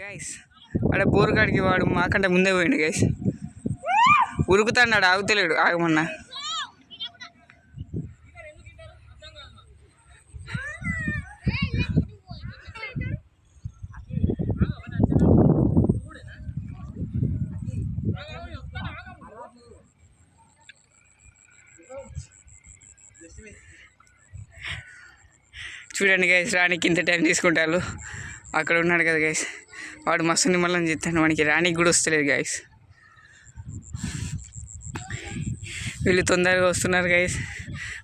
Guys అక్కడ బోరుగాడికి వాడు మాకంటే ముందే పోయిండు గైస్. ఉరుకుతాడు, ఆగుతలేడు, ఆగమన్నా. చూడండి గైస్, రానికి ఇంత టైం తీసుకుంటారు. అక్కడ ఉన్నాడు కదా గైస్, వాడు మస్తు నిమ్మల్ని చెప్తాను, వానికి రానికి కూడా వస్తలేదు గైస్. వీళ్ళు తొందరగా వస్తున్నారు గైస్.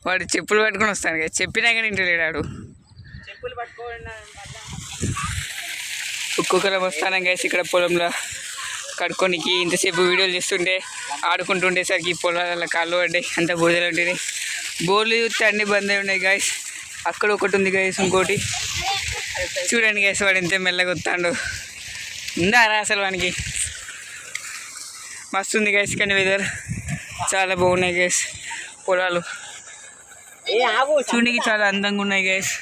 వాడు చెప్పులు పట్టుకొని వస్తాను గైస్, చెప్పినా కానీ ఇంట్లో లేడాడు. చెప్పులు పట్టుకోండి. ఒక్కొక్కరు వస్తాను గైస్. ఇక్కడ పొలంలో కడుక్కోనికి ఇంతసేపు వీడియోలు చేస్తుంటే ఆడుకుంటుండేసరికి పొలాల కాళ్ళు పడ్డాయి, అంత బోధలు ఉంటుంది. బోర్లు చూస్తే అన్నీ బంద్ అయి ఉన్నాయి గైస్. అక్కడ ఒకటి ఉంది గైస్, ఇంకోటి. చూడండి గైస్, వాడు ఎంత మెల్లగా వస్తాడు. ఉందారా అసలు వానికి? మస్తు ఉంది గైస్, కానీ వెదర్ చాలా బాగున్నాయి గైస్. పొలాలు చూడడానికి చాలా అందంగా ఉన్నాయి గైస్.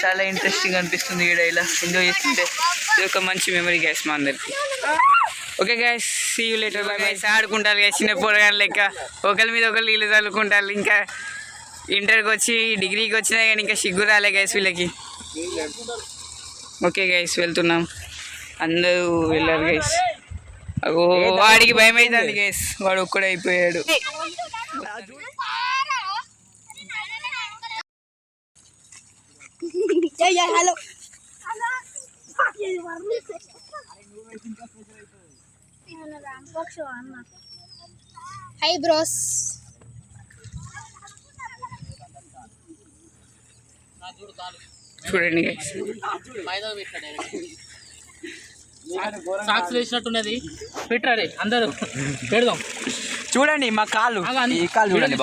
చాలా ఇంట్రెస్టింగ్ అనిపిస్తుంది. ఇక్కడ ఇలా ఎంజాయ్ చేస్తుంటే ఇది ఒక మంచి మెమరీ గైస్ మా అందరికి. Okay guys, see you later. Bye guys. ఆడుకుంటారు గైస్ చిన్న పొరగాని లెక్క, ఒకరి మీద ఒకరు నీళ్ళు చల్లుకుంటారు. ఇంకా ఇంటర్కి వచ్చి డిగ్రీకి వచ్చినా కానీ ఇంకా సిగ్గు రాలే గైస్ వీళ్ళకి. ఓకే గైస్, వెళ్తున్నాం. అందరూ వెళ్ళారు గైస్. అగో వాడికి భయం అవుతుంది గైస్, వాడు ఒక్కడే అయిపోయాడు. Hello hi bros. చూడండి గైస్, సాక్స్ వేసినట్టున్నది. పెట్టాడే అందరూ పెడదాం. చూడండి మా కాళ్ళు, ఈ కాళ్ళు చూడండి.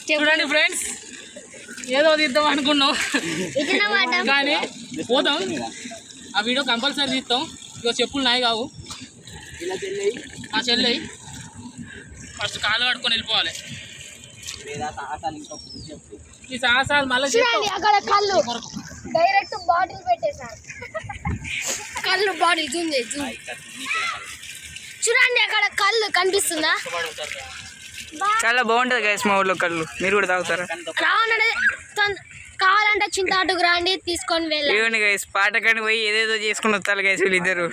చూడండి ఫ్రెండ్స్, ఏదో తీద్దాం అనుకున్నాం కానీ పోతాం. ఆ వీడియో కంపల్సరీ తీస్తాం. ఇక చెప్పులు నాయి కావు, ఆ చెల్లెయి. ఫస్ట్ కాళ్ళు కట్టుకొని వెళ్ళిపోవాలి. ఈ సాహసాలు మళ్ళీ అక్కడ కళ్ళు డైరెక్ట్ బాటిల్ పెట్టేసారు. కళ్ళు బాటిల్ చూడండి, అక్కడ కళ్ళు కనిపిస్తుందా? చాలా బాగుంటది గైస్ మా ఊళ్ళో కళ్ళు. మీరు కూడా తాగుతారా? కావాలంటే చింతాటుకు రండి, తీసుకొని వెళ్ళండి గైస్. పాటకాని పోయి ఏదేదో చేసుకుని వస్తారు గైస్ వీళ్ళిద్దరు.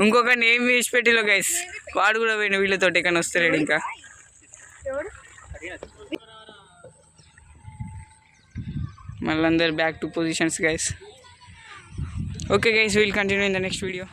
ఇంకొకరిని ఏం వేసి పెట్టిలో గైస్, వాడు కూడా పోయిన వీళ్ళతోటి కానీ వస్తలేడు ఇంకా. మళ్ళీ అందరు back to positions guys. Okay guys, will continue in the next video.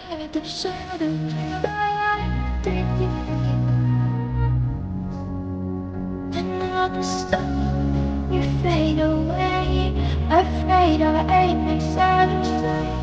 At the shadow of my eye, and all the stars you fade away. Afraid our aim is out of sight.